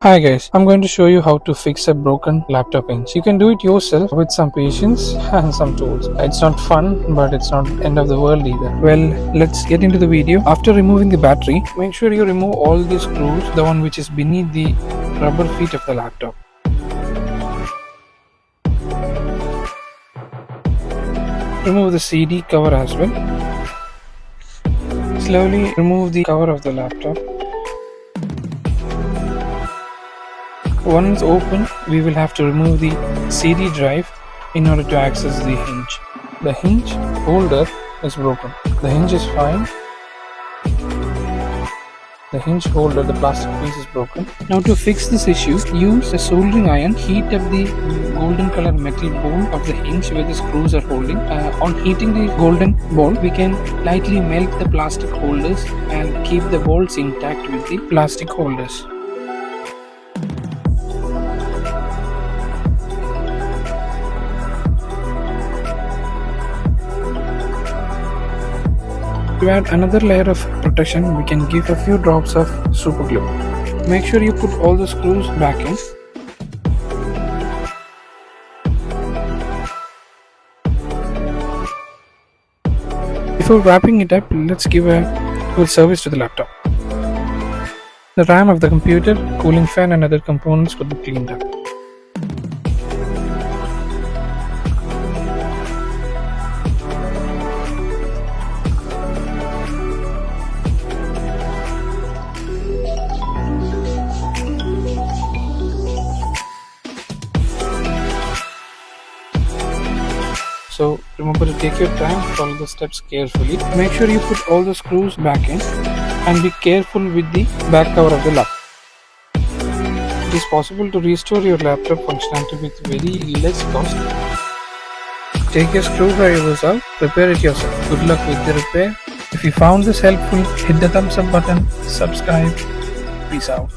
Hi guys, I'm going to show you how to fix a broken laptop hinge. You can do it yourself with some patience and some tools. It's not fun, but it's not end of the world either. Well, let's get into the video. After removing the battery, make sure you remove all the screws, the one which is beneath the rubber feet of the laptop. Remove the CD cover as well. Slowly remove the cover of the laptop. Once open, we will have to remove the CD drive in order to access the hinge. The hinge holder is broken. The hinge is fine. The hinge holder, the plastic piece is broken. Now to fix this issue, use a soldering iron. Heat up the golden color metal ball of the hinge where the screws are holding. On heating the golden ball, we can lightly melt the plastic holders and keep the bolts intact with the plastic holders. To add another layer of protection, we can give a few drops of super glue. Make sure you put all the screws back in. Before wrapping it up, let's give a good service to the laptop. The RAM of the computer, cooling fan and other components could be cleaned up. So remember to take your time, follow the steps carefully. Make sure you put all the screws back in and be careful with the back cover of the laptop. It is possible to restore your laptop functionality with very less cost. Take your screwdrivers out, repair it yourself. Good luck with the repair. If you found this helpful, hit the thumbs up button, subscribe. Peace out.